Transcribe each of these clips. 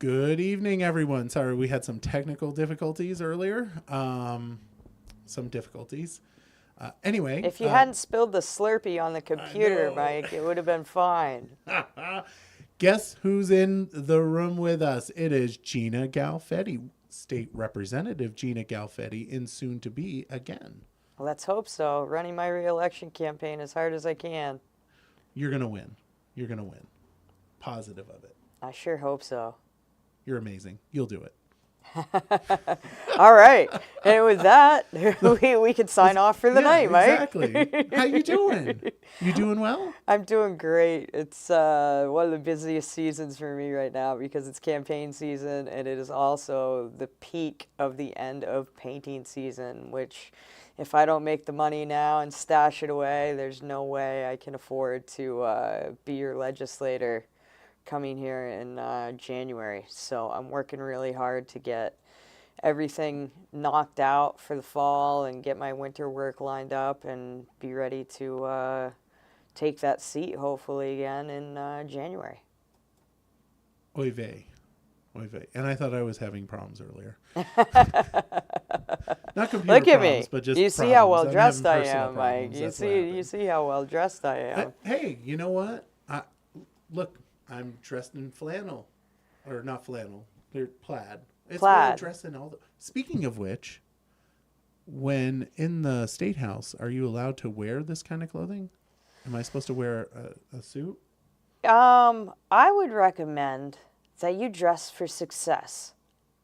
Good evening, everyone. Sorry, we had some technical difficulties earlier. Some difficulties. Anyway. If you hadn't spilled the Slurpee on the computer, know. Mike, it would have been fine. Guess who's in the room with us? It is Gina Galfetti, State Representative Gina Galfetti, and soon to be again. Let's hope so. Running my re-election campaign as hard as I can. You're going to win. You're going to win. Positive of it. I sure hope so. You're amazing. You'll do it. All right. And with that, we can sign off for the night, Mike. Exactly. How you doing? You doing well? I'm doing great. It's one of the busiest seasons for me right now because it's campaign season and it is also the peak of the end of painting season, which if I don't make the money now and stash it away, there's no way I can afford to be your legislator coming here in January. So I'm working really hard to get everything knocked out for the fall and get my winter work lined up and be ready to take that seat hopefully again in January. Oy vey. Oy vey. And I thought I was having problems earlier. Not computer Look at problems, me. but just you see problems. how well I'm dressed I having personal am, Mike. problems. You see how well dressed I am. Hey, you know what? Look, I'm dressed in flannel. Or not flannel. They're plaid. It's Plaid. really dressed in all the... Speaking of which, when in the State House, are you allowed to wear this kind of clothing? Am I supposed to wear a suit? I would recommend that you dress for success,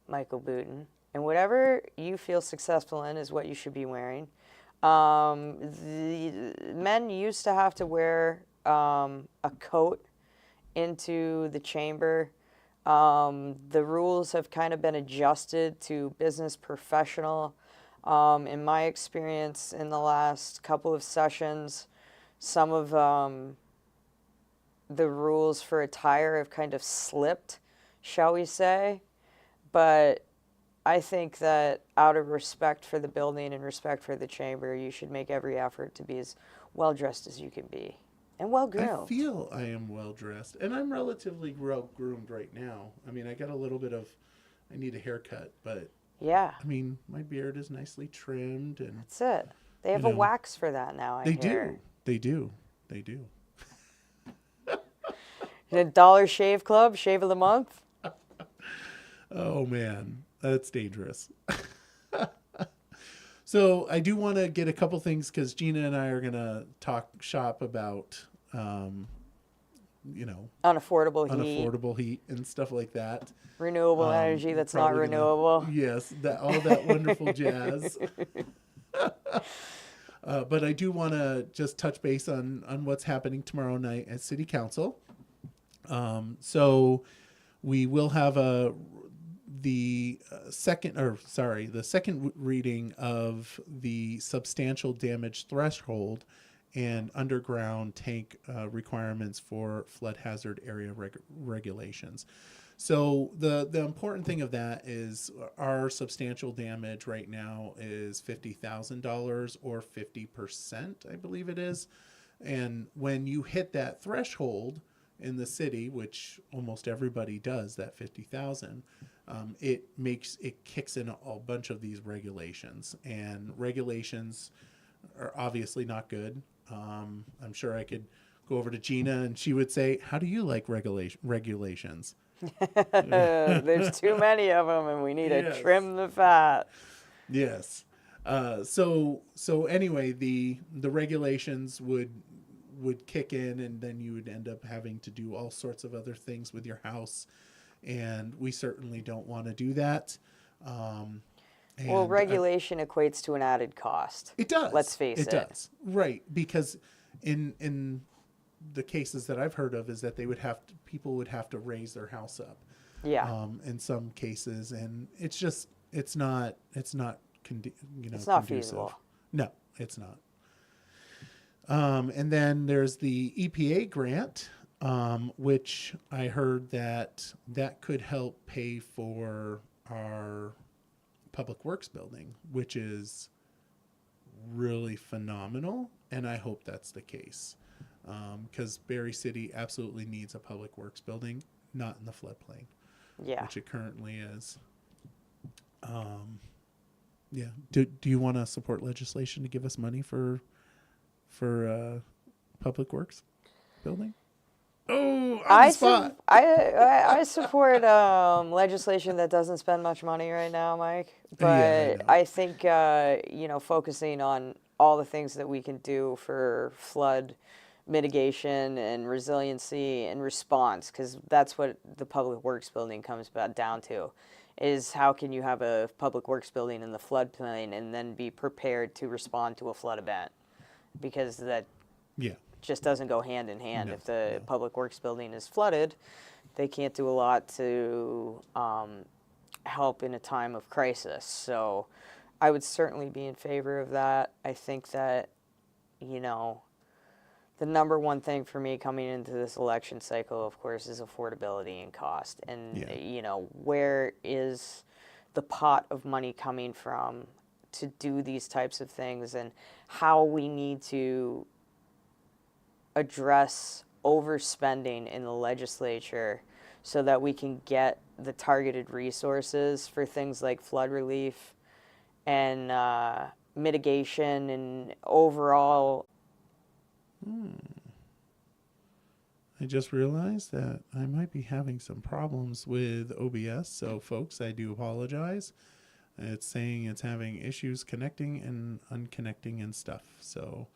Michael Boutin. And whatever you feel successful in is what you should be wearing. The men used to have to wear a coat into the chamber. The rules have kind of been adjusted to business professional. In my experience in the last couple of sessions, some of the rules for attire have kind of slipped, shall we say. But I think that out of respect for the building and respect for the chamber, you should make every effort to be as well dressed as you can be. And well groomed. I feel I am well dressed, and I'm relatively well groomed right now. I mean, I got a little bit of, I need a haircut, but yeah. I mean, my beard is nicely trimmed, and that's it. They have a wax for that now. They do. They do. $1 Shave Club, shave of the month. Oh man, that's dangerous. So I do want to get a couple things because Gina and I are going to talk shop about, unaffordable heat and stuff like that. Renewable energy that's not renewable. Yes, all that wonderful jazz. But I do want to just touch base on what's happening tomorrow night at City Council. So we will have the second reading of the substantial damage threshold and underground tank requirements for flood hazard area regulations. So the important thing of that is our substantial damage right now is $50,000 or 50%, I believe it is. And when you hit that threshold in the city, which almost everybody does, that 50,000, it kicks in a bunch of these regulations, and regulations are obviously not good. I'm sure I could go over to Gina and she would say, "How do you like regulations?" There's too many of them, and we need to trim the fat. Yes. So anyway, the regulations would kick in, and then you would end up having to do all sorts of other things with your house. And we certainly don't want to do that. Well, regulation equates to an added cost. It does. Let's face it. It does. Right. Because in the cases that I've heard of is that people would have to raise their house up. Yeah. In some cases. And it's not conducive. Feasible. No, it's not. And then there's the EPA grant, which I heard that could help pay for our public works building, which is really phenomenal. And I hope that's the case. Because Barre City absolutely needs a public works building, not in the floodplain. Yeah. which it currently is. Yeah. Do you want to support legislation to give us money for public works building? Oh, on the spot. I support legislation that doesn't spend much money right now, Mike. But Yeah, I know. I think focusing on all the things that we can do for flood mitigation and resiliency and response, because that's what the public works building comes down to, is how can you have a public works building in the floodplain and then be prepared to respond to a flood event, because that Yeah. just doesn't go hand in hand. No, If the no. public works building is flooded, they can't do a lot to help in a time of crisis. So I would certainly be in favor of that. I think that, the number one thing for me coming into this election cycle, of course, is affordability and cost. And, Yeah. Where is the pot of money coming from to do these types of things, and how we need to address overspending in the legislature so that we can get the targeted resources for things like flood relief and mitigation and overall. I just realized that I might be having some problems with OBS. So, folks, I do apologize. It's saying it's having issues connecting and unconnecting and stuff. So,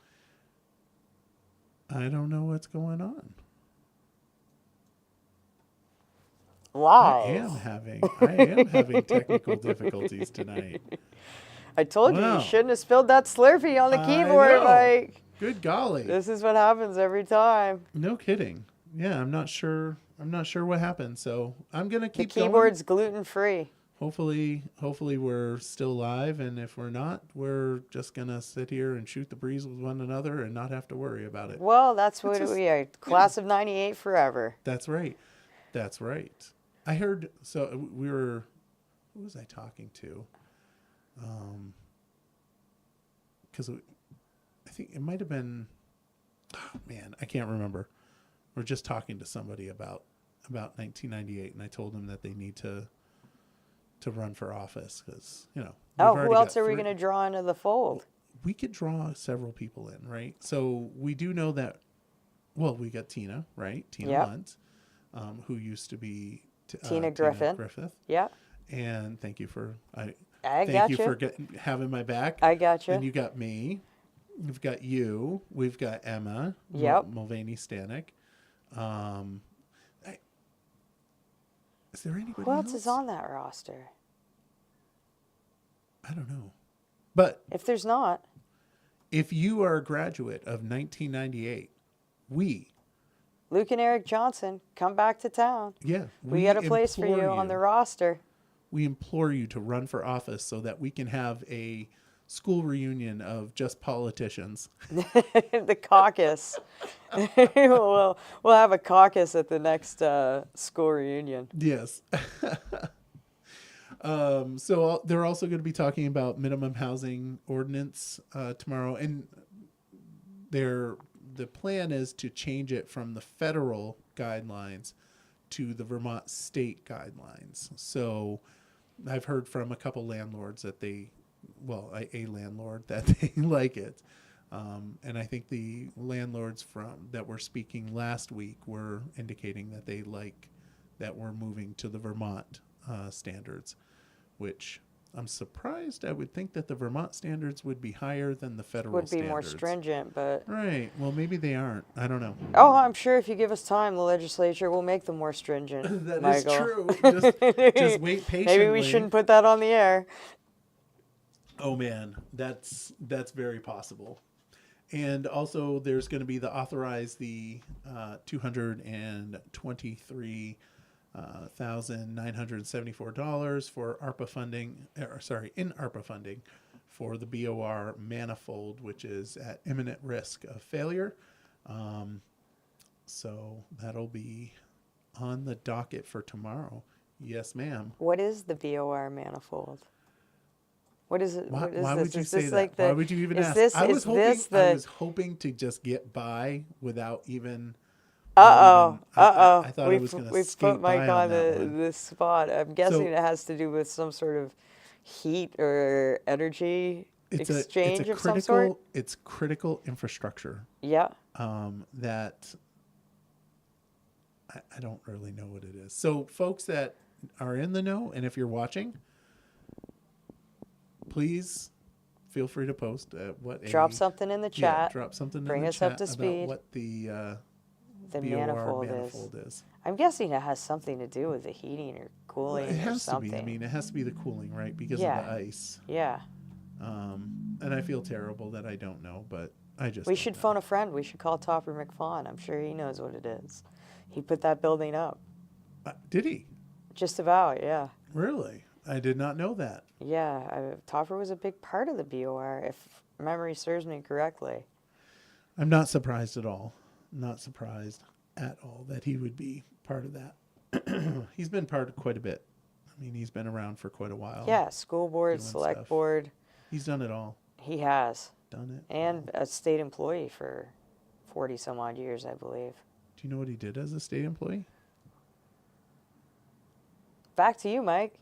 I don't know what's going on. Live. I am having technical difficulties tonight. I told you Wow. shouldn't have spilled that Slurpee on the I keyboard, know. Mike. Good golly. This is what happens every time. No kidding. Yeah, I'm not sure what happened. So I'm gonna The keep going. keyboard's gluten free. Hopefully we're still live, and if we're not, we're just gonna sit here and shoot the breeze with one another and not have to worry about it. Well, that's what we are. Class of '98 forever. That's right. That's right. I heard. So we were. Who was I talking to? Because I think it might have been. Oh, man, I can't remember. We're just talking to somebody about 1998, and I told them that they need to run for office because Who else are we going to draw into the fold? We could draw several people in, right? So we do know that. Well, we got Tina, right? Tina Lunt, who used to be Tina Griffith. Yeah. And thank you for thank you for having my back. I got you. And you got me. We've got you. We've got Emma. Yep. Mulvaney Stanek. Is there anybody Who else is on that roster? I don't know. But if there's not, if you are a graduate of 1998, Luke and Eric Johnson, come back to town. Yeah. We got a place for you on the roster. We implore you to run for office so that we can have a school reunion of just politicians. The caucus. we'll have a caucus at the next school reunion. Yes. So they're also going to be talking about minimum housing ordinance tomorrow, and the plan is to change it from the federal guidelines to the Vermont state guidelines. So I've heard from a couple landlords that a landlord that they like it. And I think the landlords that were speaking last week were indicating that they like that we're moving to the Vermont standards, which I'm surprised. I would think that the Vermont standards would be higher than the federal standards. Would be more stringent, but... Right. Well, maybe they aren't. I don't know. Oh, I'm sure if you give us time, the legislature will make them more stringent. That Michael. is true. Just wait patiently. Maybe we shouldn't put that on the air. Oh, man. That's very possible. And also, there's going to be $223,974 for ARPA funding, in ARPA funding for the BOR manifold, which is at imminent risk of failure. So that'll be on the docket for tomorrow. Yes, ma'am. What is the BOR manifold? What is it? Why this? would you is say this that? like Why would you even ask? I was hoping to just get by without even I thought I was going to We've skate put Mike by on on that one. the spot. I'm guessing So it has to do with some sort of heat or energy it's a exchange of some sort. it's critical infrastructure Yeah. that I don't really know what it is. So folks that are in the know, and if you're watching, please feel free to post Drop something in the chat. drop something Bring in the us chat up to about speed. what the BOR manifold is. I'm guessing it has something to do with the heating or cooling It or has to something. be. I mean, it has to be the cooling, right? Because Yeah. of the ice. Yeah. And I feel terrible that I don't know, but I just We don't should know. phone a friend. We should call Topper McFawn. I'm sure he knows what it is. He put that building up. Did he? Just about, yeah. Really? I did not know that. Yeah, Topper was a big part of the BOR, if memory serves me correctly. I'm not surprised at all. Not surprised at all that he would be part of that. He's been part of quite a bit. I mean, he's been around for quite a while. Yeah, school board, doing select stuff. board. He's done it all. He has. Done it. And a state employee for 40 some odd years, I believe. Do you know what he did as a state employee? Back to you, Mike.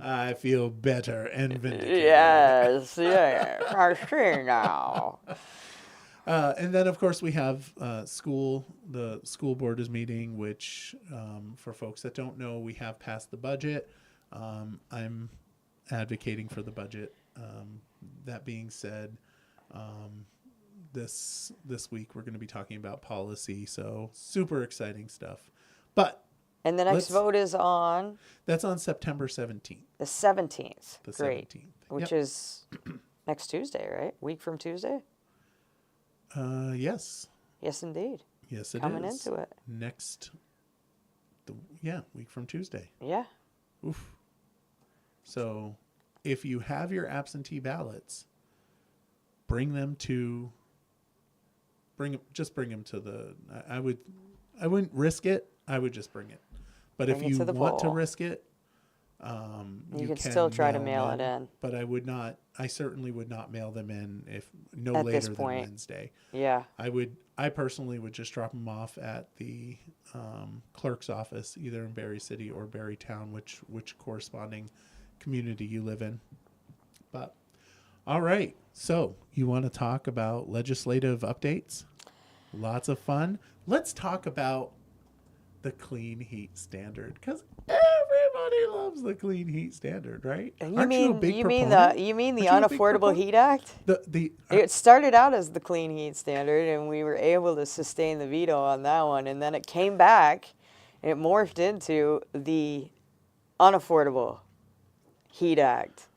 I feel better and vindicated. Yes, yeah, I see now. And then, of course, we have school. The school board is meeting, which, for folks that don't know, we have passed the budget. I'm advocating for the budget. That being said, this week we're going to be talking about policy, so super exciting stuff. But And the next vote is on that's on September 17th. the 17th. The Great. 17th. Which is next Tuesday, right? Week from Tuesday? Yes. Yes, indeed. Yes, it Coming is. into it. Week from Tuesday. Yeah. Oof. So if you have your absentee ballots, bring them to the, I wouldn't risk it. I would just bring it. But Bring if it you to the want to poll. risk it, You can still try to mail them it in. But I certainly would not mail them in if no At later this than point. Wednesday. Yeah. I personally would just drop them off at the clerk's office, either in Barre City or Barre Town, which corresponding community you live in. But all right, so you want to talk about legislative updates? Lots of fun. Let's talk about the clean heat standard, because everybody loves the clean heat standard, right? You mean the Unaffordable Heat Act? It started out as the Clean Heat Standard, and we were able to sustain the veto on that one, and then it came back, and it morphed into the Unaffordable Heat Act,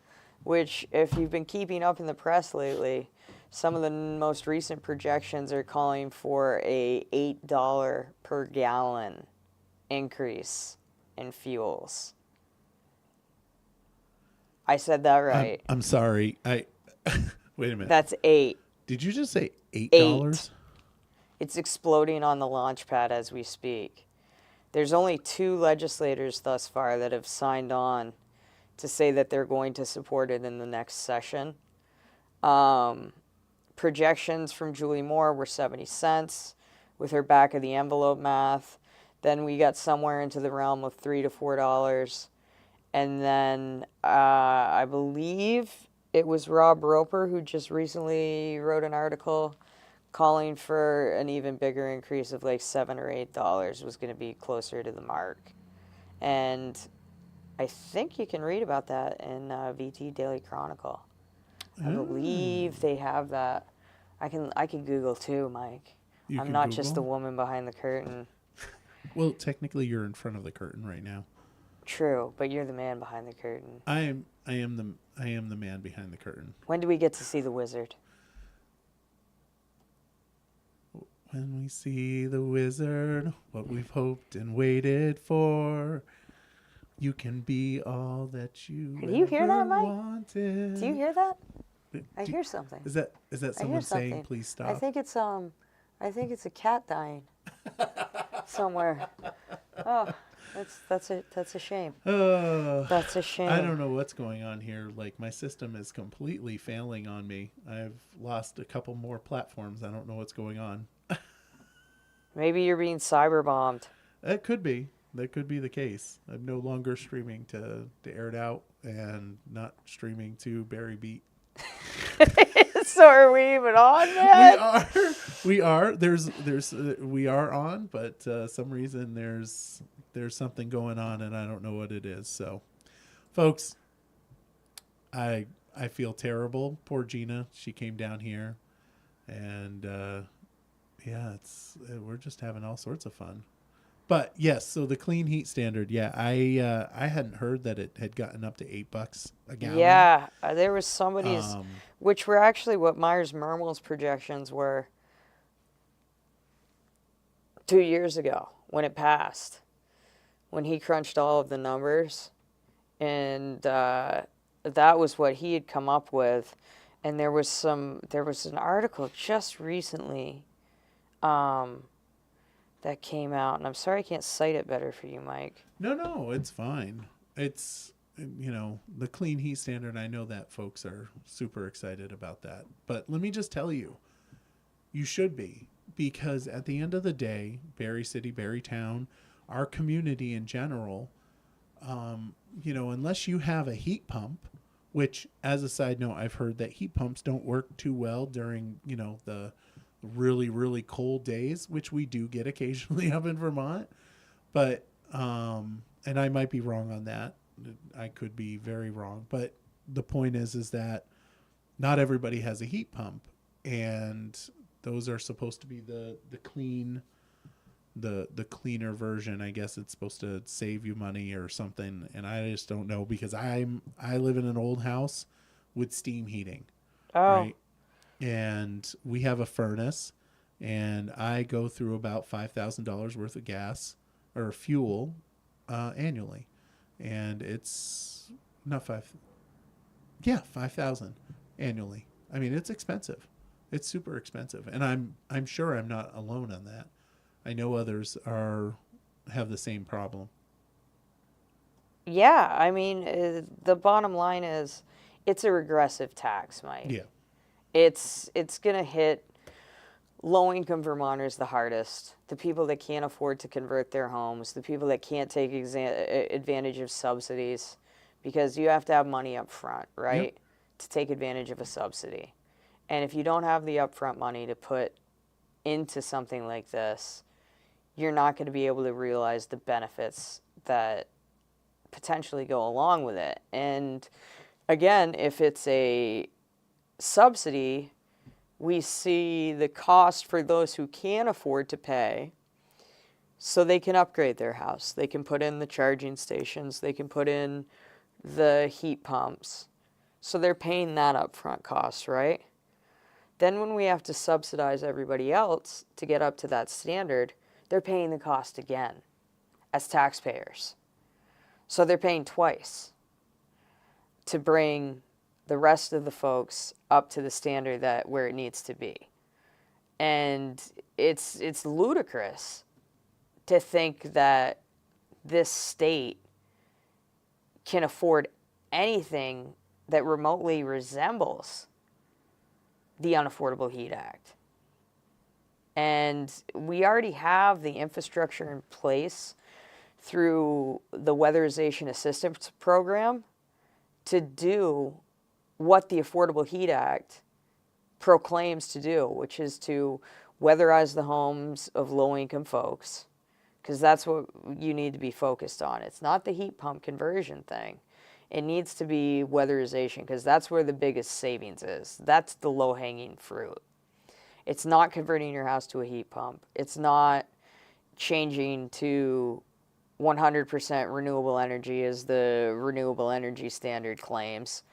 which, if you've been keeping up in the press lately, some of the most recent projections are calling for a $8 per gallon increase in fuels. I said that right. I'm sorry. Wait a minute. That's 8. Did you just say $8? It's exploding on the launch pad as we speak. There's only 2 legislators thus far that have signed on to say that they're going to support it in the next session. Projections from Julie Moore were 70 cents with her back of the envelope math. Then we got somewhere into the realm of $3 to $4. And then I believe it was Rob Roper who just recently wrote an article calling for an even bigger increase of like $7 or $8 was going to be closer to the mark. And I think you can read about that in VT Daily Chronicle. I believe they have that. I can Google too, Mike. I'm not just the woman behind the curtain. Well, technically, you're in front of the curtain right now. True, but you're the man behind the curtain. I am the man behind the curtain. When do we get to see the wizard? When we see the wizard, what we've hoped and waited for, you can be all that you Do you hear that, Mike? wanted. Do you hear that? I hear something. Is that someone saying something. please stop? I think it's a cat dying somewhere. Oh, That's a shame. Uh, That's a I shame. don't know what's going on here. Like, my system is completely failing on me. I've lost a couple more platforms. I don't know what's going on. Maybe you're being cyber bombed. That could be. That could be the case. I'm no longer streaming to air it out and not streaming to Barry Beat. So are we even on, We man? are. We are. We are on, but some reason there's something going on and I don't know what it is. So, folks, I feel terrible. Poor Gina. She came down here, and yeah, we're just having all sorts of fun. But yes, so the clean heat standard. Yeah, I hadn't heard that it had gotten up to $8 a gallon. Yeah, there was somebody's, Um, which were actually what Myers Mermel's projections were 2 years ago when it passed, when he crunched all of the numbers, and that was what he had come up with. And there was an article just recently that came out, and I'm sorry I can't cite it better for you, Mike. no, it's fine. It's the clean heat standard. I know that folks are super excited about that, but let me just tell you, you should be, because at the end of the day, Barry City, Barry Town, our community in general, unless you have a heat pump, which, as a side note, I've heard that heat pumps don't work too well during, the really, really cold days, which we do get occasionally up in Vermont. But, and I might be wrong on that. I could be very wrong. But the point is that not everybody has a heat pump. And those are supposed to be the cleaner version. I guess it's supposed to save you money or something, and I just don't know, because I live in an old house with steam heating, Oh, right? And we have a furnace, and I go through about $5,000 worth of gas or fuel annually, and it's not 5,000 annually. I mean, it's expensive. It's super expensive, and I'm sure I'm not alone on that. I know others have the same problem. yeah. I mean, the bottom line is, it's a regressive tax, Mike. Yeah. It's gonna hit low-income Vermonters the hardest, the people that can't afford to convert their homes, the people that can't take advantage of subsidies, because you have to have money up front, Yep. right, to take advantage of a subsidy. And if you don't have the upfront money to put into something like this, you're not going to be able to realize the benefits that potentially go along with it. And again, if it's a subsidy, we see the cost for those who can afford to pay, so they can upgrade their house. They can put in the charging stations, they can put in the heat pumps. So they're paying that upfront cost, right? Then when we have to subsidize everybody else to get up to that standard, they're paying the cost again as taxpayers. So they're paying twice to bring the rest of the folks up to the standard that where it needs to be. And it's ludicrous to think that this state can afford anything that remotely resembles the Unaffordable Heat Act. And we already have the infrastructure in place through the Weatherization Assistance Program to do what the Affordable Heat Act proclaims to do, which is to weatherize the homes of low-income folks, because that's what you need to be focused on. It's not the heat pump conversion thing. It needs to be weatherization, because that's where the biggest savings is. That's the low-hanging fruit. It's not converting your house to a heat pump. It's not changing to 100% renewable energy, as the renewable energy standard claims.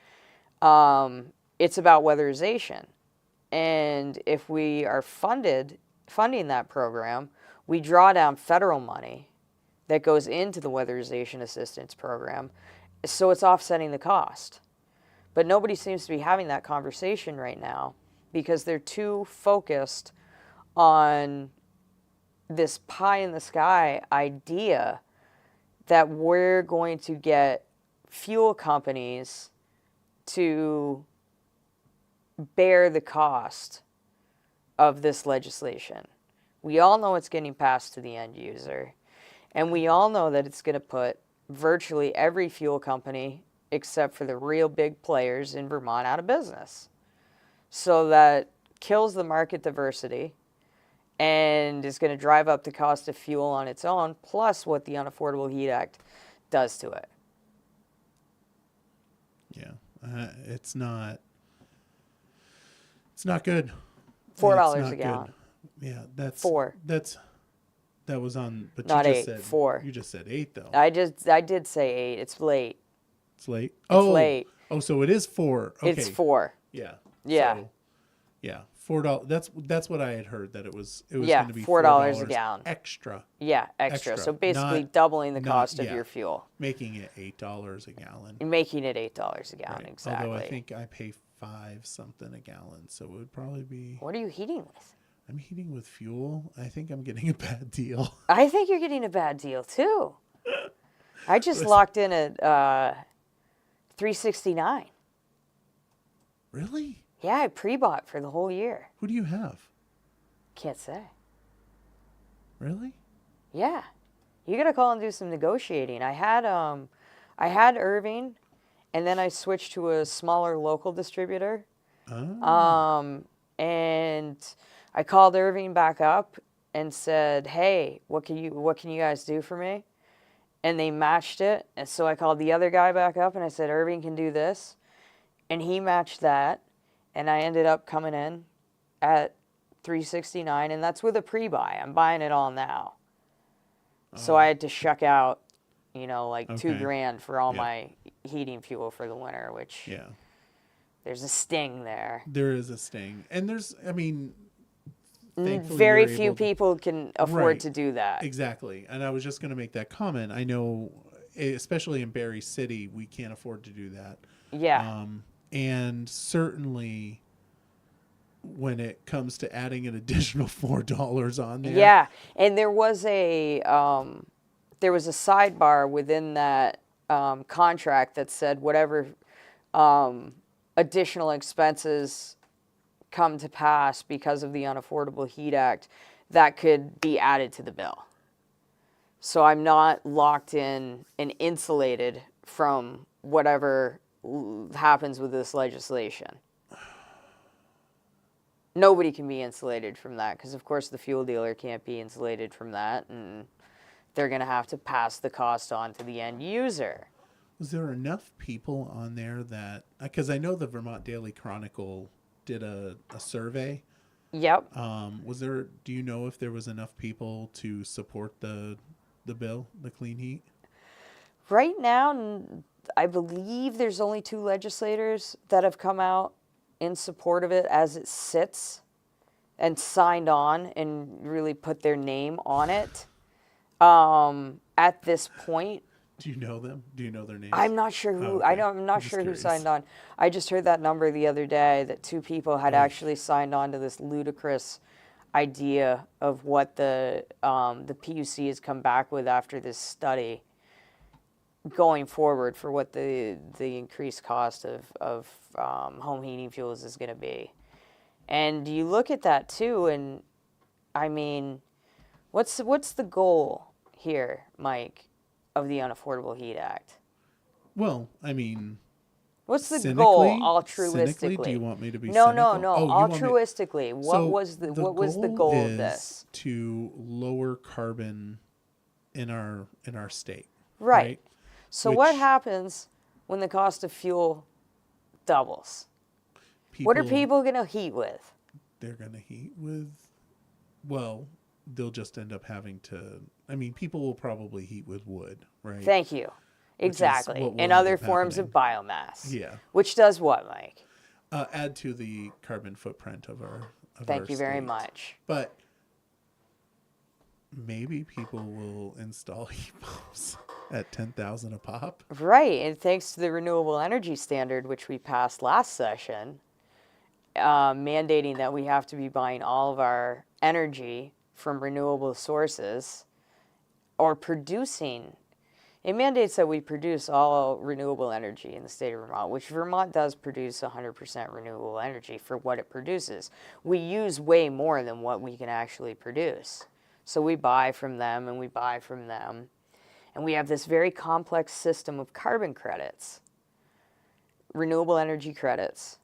It's about weatherization. And if we are funding that program, we draw down federal money that goes into the Weatherization Assistance Program, so it's offsetting the cost. But nobody seems to be having that conversation right now, because they're too focused on this pie in the sky idea that we're going to get fuel companies to bear the cost of this legislation. We all know it's getting passed to the end user, and we all know that it's going to put virtually every fuel company, except for the real big players in Vermont, out of business. So that kills the market diversity and is going to drive up the cost of fuel on its own, plus what the Unaffordable Heat Act does to it. Yeah, it's not good. $4 a gallon. Yeah, that's Four. That was on, but Not you just eight, said 4. You just said 8 though. I did say 8. It's late. It's late. It's late. Oh, so it is 4. Okay. It's 4. Yeah. Yeah. So, yeah, $4. That's what I had heard, that it was Yeah, going to be $4 a gallon. extra, Yeah, extra. So basically not- doubling the not- cost of yeah. your fuel. making it $8 a gallon. And making it $8 a gallon, Right. exactly. Although I think I pay 5 something a gallon, so it would probably be. What are you heating with? I'm heating with fuel. I think I'm getting a bad deal. I think you're getting a bad deal too. I just locked in at $3.69. Really? Yeah, I pre-bought for the whole year. Who do you have? Can't say. Really? Yeah, you gotta call and do some negotiating. I had Irving, and then I switched to a smaller local distributor. Oh. And I called Irving back up and said, "Hey, what can you guys do for me?" And they matched it. And so I called the other guy back up and I said, "Irving can do this," and he matched that. And I ended up coming in at $3.69, and that's with a pre-buy. I'm buying it all now. So I had to shuck out, like Okay. $2,000 for all Yeah. my heating fuel for the winter, which Yeah. there's a sting there. There is a sting. And thankfully Very you're few able to- people can afford Right. to do that. Exactly. And I was just going to make that comment. I know, especially in Barre City, we can't afford to do that. Yeah. And certainly when it comes to adding an additional $4 on there. Yeah, and there was a sidebar within that contract that said whatever additional expenses come to pass because of the Unaffordable Heat Act, that could be added to the bill. So I'm not locked in and insulated from whatever happens with this legislation. Nobody can be insulated from that because, of course, the fuel dealer can't be insulated from that, and they're going to have to pass the cost on to the end user. Was there enough people on there that, because I know the Vermont Daily Chronicle did a survey. Yep. Do you know if there was enough people to support the bill, the clean heat? Right now, I believe there's only 2 legislators that have come out in support of it as it sits and signed on and really put their name on it. At this point, Do you know them? Do you know their names? I'm not sure who. Oh, okay. I'm not I'm just sure who curious. signed on. I just heard that number the other day that 2 people had actually signed on to this ludicrous idea of what the PUC has come back with after this study going forward for what the increased cost of home heating fuels is going to be. And you look at that too, and I mean, what's the goal here, Mike, of the Unaffordable Heat Act? Well, I mean, What's the cynically- goal altruistically? cynically, do you want me to be No, cynical? no. Oh, you want me- Altruistically. What was the goal of is this? to lower carbon in our state. Right. So what Which- happens when the cost of fuel doubles? What are people going to heat with? They're going to heat with, well, they'll just end up having to, people will probably heat with wood, right? Thank you. is Exactly. what will And end other up forms of biomass. Yeah. Which does what, Mike? Add to the carbon footprint of our Thank you very state. much. But maybe people will install heat pumps at $10,000 a pop. Right, and thanks to the renewable energy standard, which we passed last session, mandating that we have to be buying all of our energy from renewable sources or producing. It mandates that we produce all renewable energy in the state of Vermont, which Vermont does produce 100% renewable energy for what it produces. We use way more than what we can actually produce. So we buy from them and we buy from them. And we have this very complex system of carbon credits, renewable energy credits,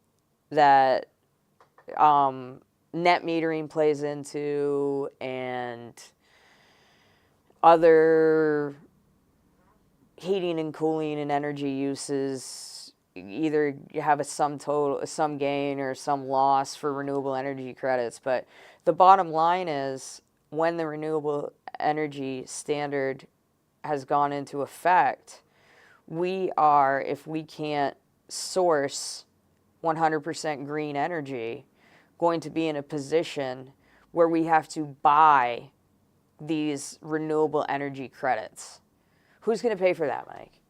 that net metering plays into, and other heating and cooling and energy uses. Either you have a some gain or some loss for renewable energy credits. But the bottom line is, when the renewable energy standard has gone into effect, if we can't source 100% green energy, going to be in a position where we have to buy these renewable energy credits. Who's going to pay for that, Mike?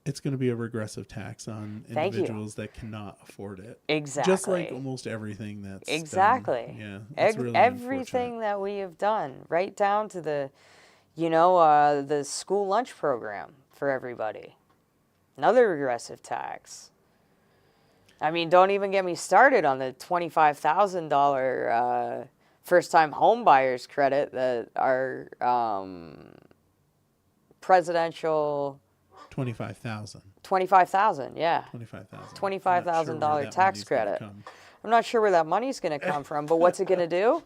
It's going to be a regressive tax on Thank you. individuals that cannot afford it. Exactly. Just like almost everything that's Exactly. done. Yeah, it's really everything unfortunate. that we have done, right down to the school lunch program for everybody. Another regressive tax. I mean, don't even get me started on the $25,000 first-time home buyers credit that our presidential... 25,000. 25,000, yeah. 25,000. $25,000 tax credit. I'm not sure where that money's going to come from, but what's it going to do?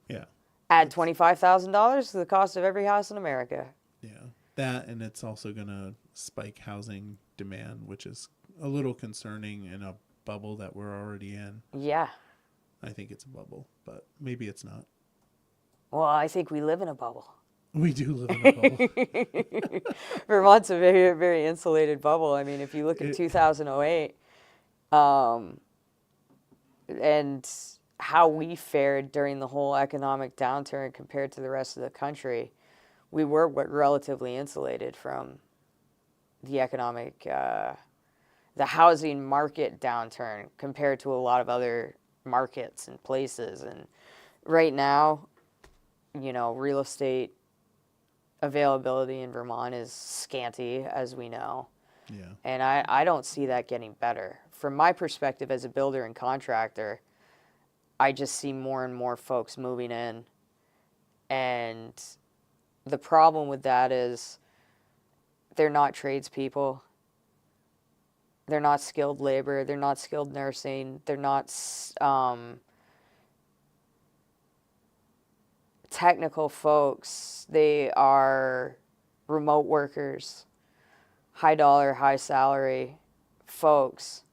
Yeah. Add $25,000 to the cost of every house in America. Yeah. That, and it's also going to spike housing demand, which is a little concerning in a bubble that we're already in. Yeah. I think it's a bubble, but maybe it's not. Well, I think we live in a bubble. We do live in a bubble. Vermont's a very, very insulated bubble. I mean, if you look at 2008 and how we fared during the whole economic downturn compared to the rest of the country, we were relatively insulated from the the housing market downturn compared to a lot of other markets and places. And right now, real estate availability in Vermont is scanty, as we know. Yeah. And I don't see that getting better. From my perspective as a builder and contractor, I just see more and more folks moving in. And the problem with that is they're not tradespeople. They're not skilled labor. They're not skilled nursing. They're not technical folks. They are remote workers, high dollar, high salary folks.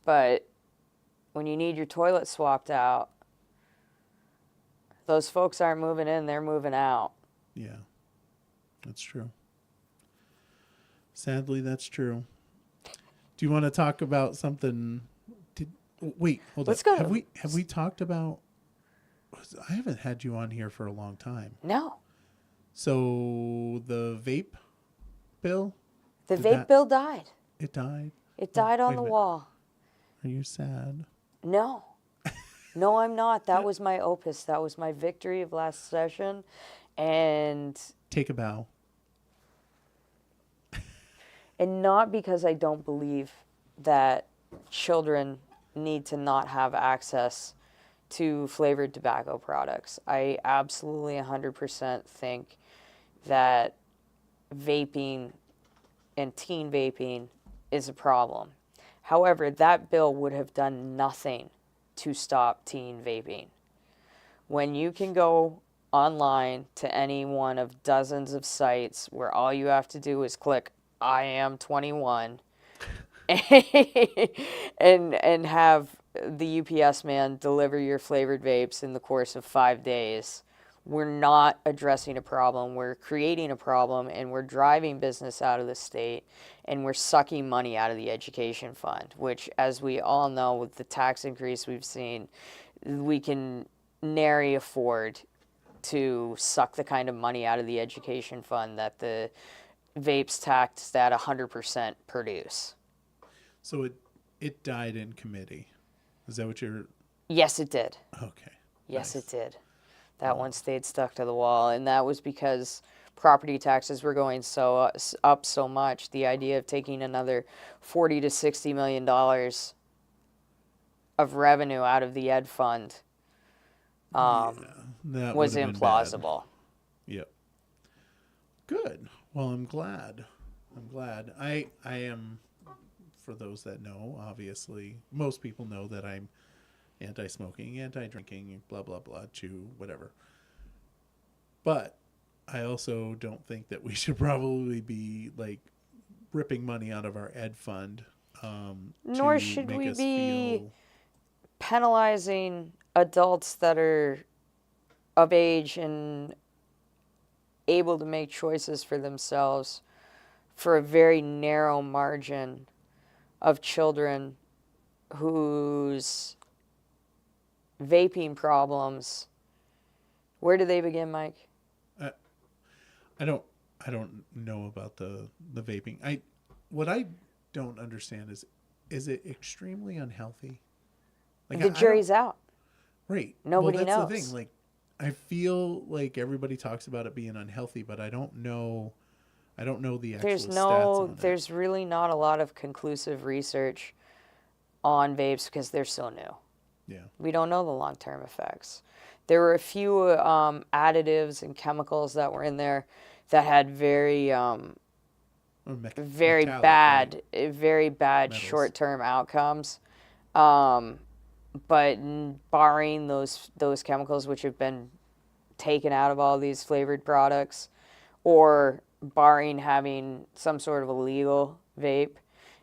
But when you need your toilet swapped out, those folks aren't moving in, they're moving out. Yeah, that's true. Sadly, that's true. Do you want to talk about something? Wait, hold on. Let's go. Have we talked about? I haven't had you on here for a long time. No. So the vape bill? The vape bill died. It died? It died on the wall. Are you sad? No. No, I'm not. That was my opus. That was my victory of last session. And take a bow. And not because I don't believe that children need to not have access to flavored tobacco products. I absolutely 100% think that vaping and teen vaping is a problem. However, that bill would have done nothing to stop teen vaping. When you can go online to any one of dozens of sites where all you have to do is click I am 21 and have the UPS man deliver your flavored vapes in the course of 5 days, we're not addressing a problem. We're creating a problem, and we're driving business out of the state, and we're sucking money out of the education fund, which, as we all know, with the tax increase we've seen, we can nary afford to suck the kind of money out of the education fund that the vapes taxed at 100% produce. So it died in committee. Is that what you're... Yes, it did. Okay. Yes, nice. It did. That one stayed stuck to the wall, and that was because property taxes were going up so much. The idea of taking another $40 to $60 million of revenue out of the ed fund Yeah, that was would have been bad. implausible. Yep. Good. Well, I'm glad. I am, for those that know, obviously, most people know that I'm anti-smoking, anti-drinking, blah, blah, blah, chew, whatever. But I also don't think that we should probably be, like, ripping money out of our ed fund Nor to should make we us be feel... penalizing adults that are of age and able to make choices for themselves for a very narrow margin of children whose vaping problems. Where do they begin, Mike? I don't know about the vaping. What I don't understand is it extremely unhealthy? Like, The jury's out. Right. Nobody well, that's knows. the thing. Like, I feel like everybody talks about it being unhealthy, but I don't know the actual stats on it. There's really not a lot of conclusive research on vapes because they're so new. Yeah. We don't know the long-term effects. There were a few additives and chemicals that were in there that had very Very bad Metals. short-term outcomes. But barring those chemicals which have been taken out of all these flavored products, or barring having some sort of illegal vape.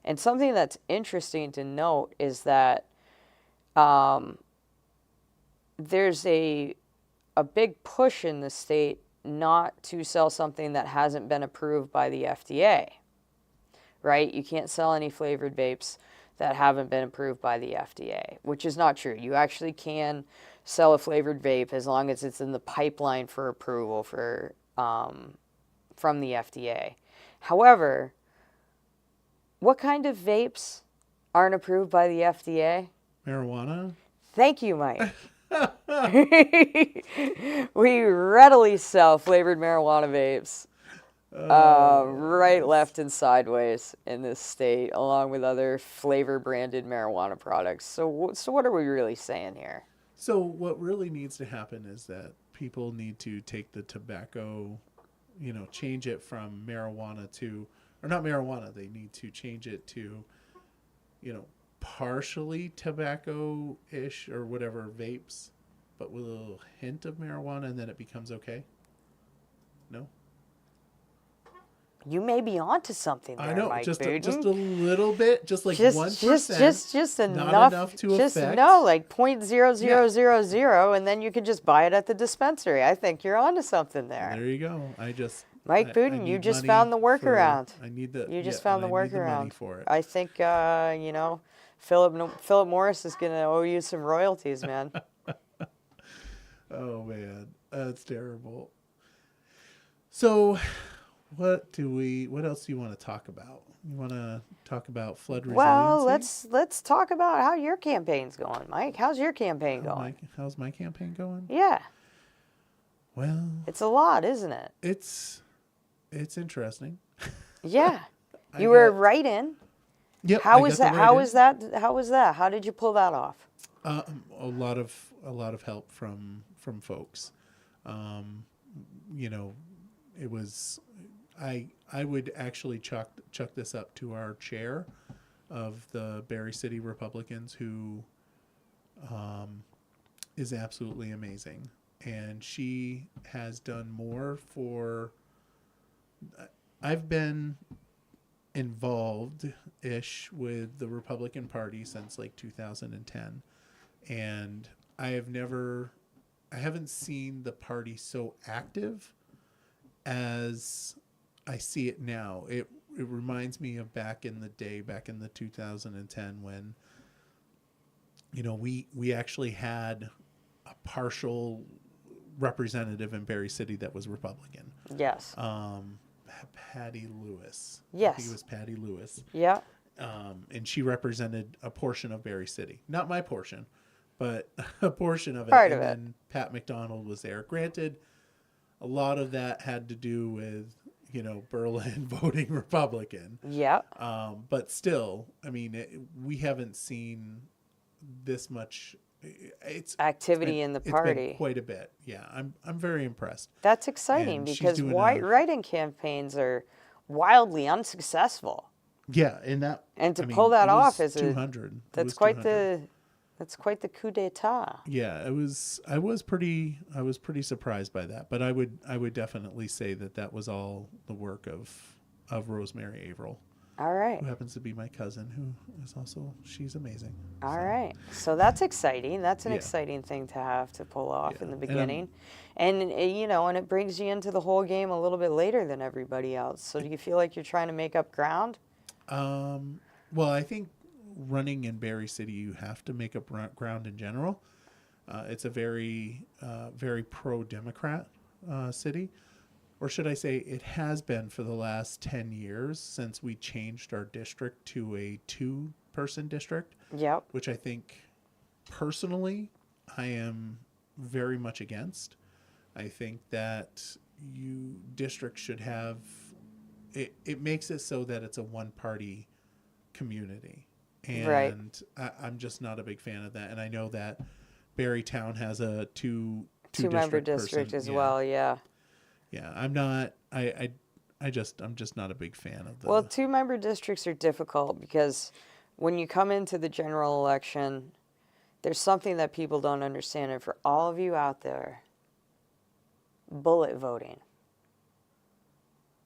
And something that's interesting to note is that there's a big push in the state not to sell something that hasn't been approved by the FDA, right? You can't sell any flavored vapes that haven't been approved by the FDA, which is not true. You actually can sell a flavored vape as long as it's in the pipeline for approval from the FDA. However, what kind of vapes aren't approved by the FDA? Marijuana? Thank you, Mike. We readily sell flavored marijuana vapes right, left, and sideways in this state, along with other flavor-branded marijuana products. So what are we really saying here? So what really needs to happen is that people need to take the tobacco, change it from marijuana to, or not marijuana, they need to change it to, partially tobacco-ish or whatever vapes, but with a little hint of marijuana, and then it becomes okay? No? You may be onto something there, I know, Mike just Boutin. just a little bit, just like 1%. Just enough. Not enough to affect. No, like 0.0000, and then you can just buy it at the dispensary. I think you're onto something there. There you go. Mike Boutin, you just found the workaround. You just found the workaround. The money for it. I think Philip Morris is going to owe you some royalties, man. Oh man, that's terrible. So, what else do you want to talk about? You want to talk about flood resiliency? Well, let's talk about how your campaign's going, Mike. How's your campaign going? How's my campaign going? Yeah. Well, it's a lot, isn't it? It's interesting. Yeah. You were right in. Yep. How was that? How was that? How did you pull that off? A lot of help from folks. It was. I would actually chuck this up to our chair of the Barre City Republicans, who is absolutely amazing, and she has done more for. I've been involved-ish with the Republican Party since like 2010, and I haven't seen the party so active as I see it now. It reminds me of back in the 2010, when we actually had a partial representative in Barre City that was Republican. Yes. Patty Lewis. Yes. I think it was Patty Lewis. Yeah. And she represented a portion of Barre City. Not my portion, but a portion of it. Part And of it. then Pat McDonald was there. Granted, a lot of that had to do with, Berlin voting Republican. Yep. But still, I mean, we haven't seen this much. Activity in the It's been party. quite a bit. Yeah, I'm very impressed. That's exciting And she's because doing write-in campaigns are wildly unsuccessful. Yeah, and that And to pull that it was off is 200. that's quite the coup d'état. Yeah, it was. I was pretty surprised by that, but I would definitely say that was all the work of Rosemary Averill, All right. who happens to be my cousin, who is also, she's amazing. All right. So that's exciting. That's an Yeah. exciting thing to have to pull off Yeah. in the And beginning. And it brings you into the whole game a little bit later than everybody else. So do you feel like you're trying to make up ground? Well, I think running in Barre City, you have to make up ground in general. It's a very pro-Democrat city. Or should I say it has been for the last 10 years since we changed our district to a 2-person district, Yep. which I think personally I am very much against. I think that districts should have, it makes it so that it's a one-party community. And Right. I'm just not a big fan of that. And I know that Barre Town has a Two-member district as well, yeah. Yeah, I'm not. I'm just not a big fan of the. Well, two-member districts are difficult because when you come into the general election, there's something that people don't understand. And for all of you out there, bullet voting.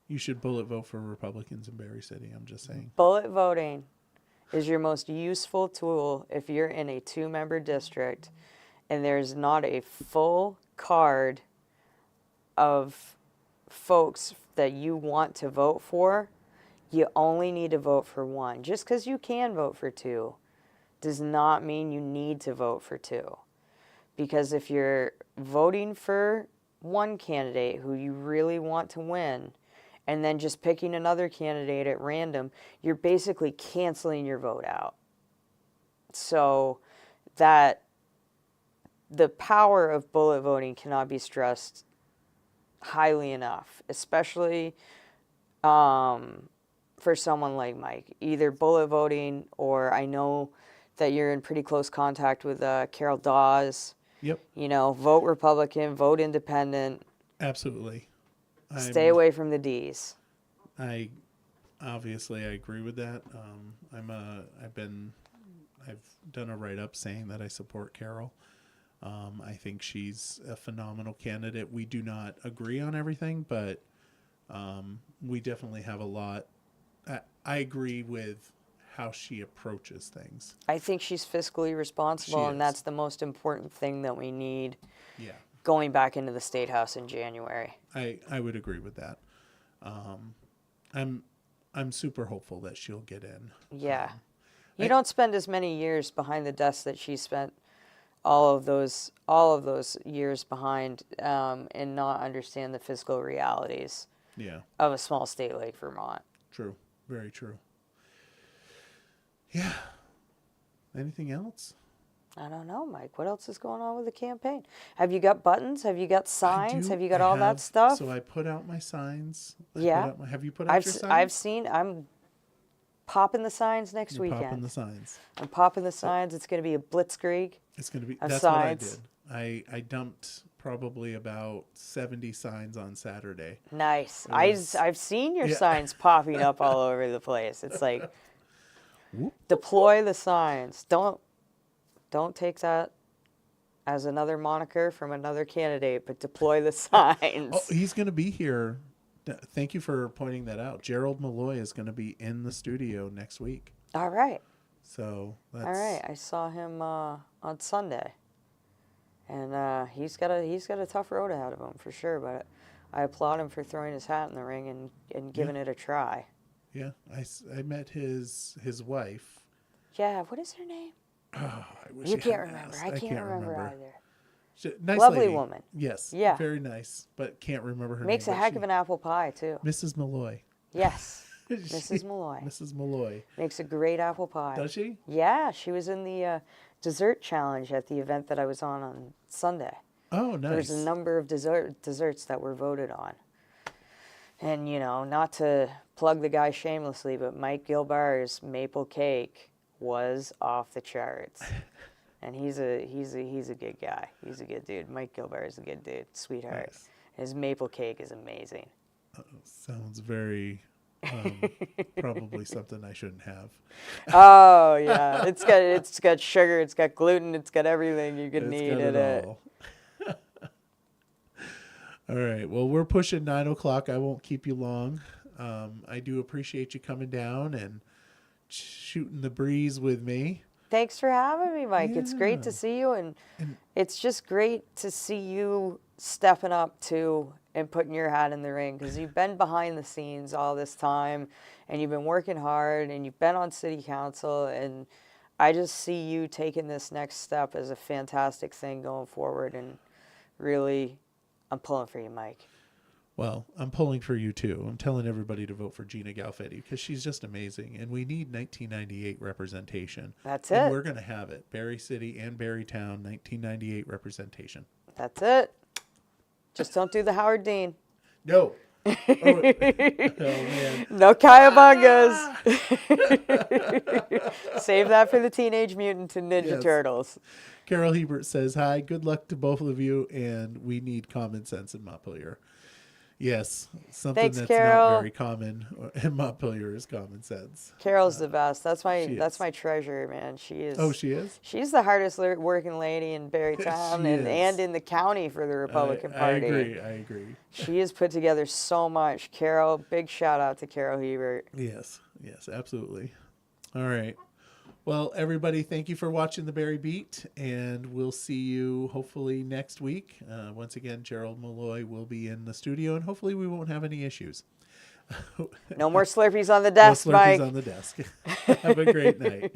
You should bullet vote for Republicans in Barre City. I'm just saying. Bullet voting is your most useful tool if you're in a two-member district and there's not a full card of folks that you want to vote for. You only need to vote for one. Just because you can vote for two does not mean you need to vote for two. Because if you're voting for one candidate who you really want to win and then just picking another candidate at random, you're basically canceling your vote out. So that the power of bullet voting cannot be stressed highly enough, especially for someone like Mike. Either bullet voting, or I know that you're in pretty close contact with Carol Dawes. Yep. Vote Republican, vote Independent. Absolutely. Stay away from the D's. I agree with that. I've done a write-up saying that I support Carol. I think she's a phenomenal candidate. We do not agree on everything, but we definitely have a lot. I agree with how she approaches things. I think she's fiscally responsible, and that's the most important thing that we need. Yeah. Going back into the State House in January. I would agree with that. I'm super hopeful that she'll get in. Yeah. You don't spend as many years behind the desk that she spent all of those years behind and not understand the fiscal realities of a small state like Vermont. True. Very true. Yeah. Anything else? I don't know, Mike. What else is going on with the campaign? Have you got buttons? Have you got signs? Have you got all that stuff? So I put out my signs. Have you put out your signs? I've seen. I'm popping the signs next weekend. Popping the signs. I'm popping the signs. It's going to be a blitzkrieg. It's going to be. Of That's signs. what I did. I dumped probably about 70 signs on Saturday. Nice. I've seen your signs popping up all over the place. It's like deploy the signs. Don't take that as another moniker from another candidate, but deploy the signs. Oh, he's going to be here. Thank you for pointing that out. Gerald Malloy is going to be in the studio next week. All right. So that's... All right. I saw him on Sunday, and he's got a tough road ahead of him for sure. But I applaud him for throwing his hat in the ring and giving it a try. Yeah, I met his wife. Yeah. What is her name? Oh, I wish You I can't had remember. asked. I can't remember either. Nice Lovely lady. woman. Yes. Yeah. Very nice, but can't remember her Makes name. a heck of an apple pie too. Mrs. Malloy. Yes. Mrs. Malloy. Mrs. Malloy. Makes a great apple pie. Does she? Yeah, she was in the dessert challenge at the event that I was on Sunday. Oh, nice. There's a number of desserts that were voted on. And, you know, not to plug the guy shamelessly, but Mike Gilbar's maple cake was off the charts. And he's a good guy. He's a good dude. Mike Gilbar is a good dude, sweetheart. Nice. His maple cake is amazing. Sounds very probably something I shouldn't have. Oh yeah, it's got sugar, it's got gluten, it's got everything you could need in it. All. All right. Well, we're pushing 9 o'clock. I won't keep you long. I do appreciate you coming down and shooting the breeze with me. Thanks for having me, Mike. It's great Yeah. to see you, and it's just great to see you stepping up too and putting your hat in the ring, because you've been behind the scenes all this time, and you've been working hard, and you've been on city council, and I just see you taking this next step as a fantastic thing going forward, and really, I'm pulling for you, Mike. Well, I'm pulling for you too. I'm telling everybody to vote for Gina Galfetti because she's just amazing, and we need 1998 representation. That's and it. We're going to have it. Barre City and Barre Town, 1998 representation. That's it. Just don't do the Howard Dean. No. Oh, man. No Kayabungas. Save that for the Teenage Mutant and Ninja Yes. Turtles. Carol Hebert says, hi, good luck to both of you, and we need common sense in Montpelier. Yes, something Thanks, that's Carol. not very common in Montpelier is common sense. Carol's the best. That's she is. my treasure, man. She is. Oh, she is? She's the hardest working lady in Barrytown She is. and in the county for the Republican Party. I agree. She has put together so much. Carol, big shout out to Carol Hebert. Yes, absolutely. All right. Well, everybody, thank you for watching the Barry Beat, and we'll see you hopefully next week. Once again, Gerald Malloy will be in the studio, and hopefully we won't have any issues. No more Slurpees on the desk, no Slurpees Mike. on the desk. Have a great night.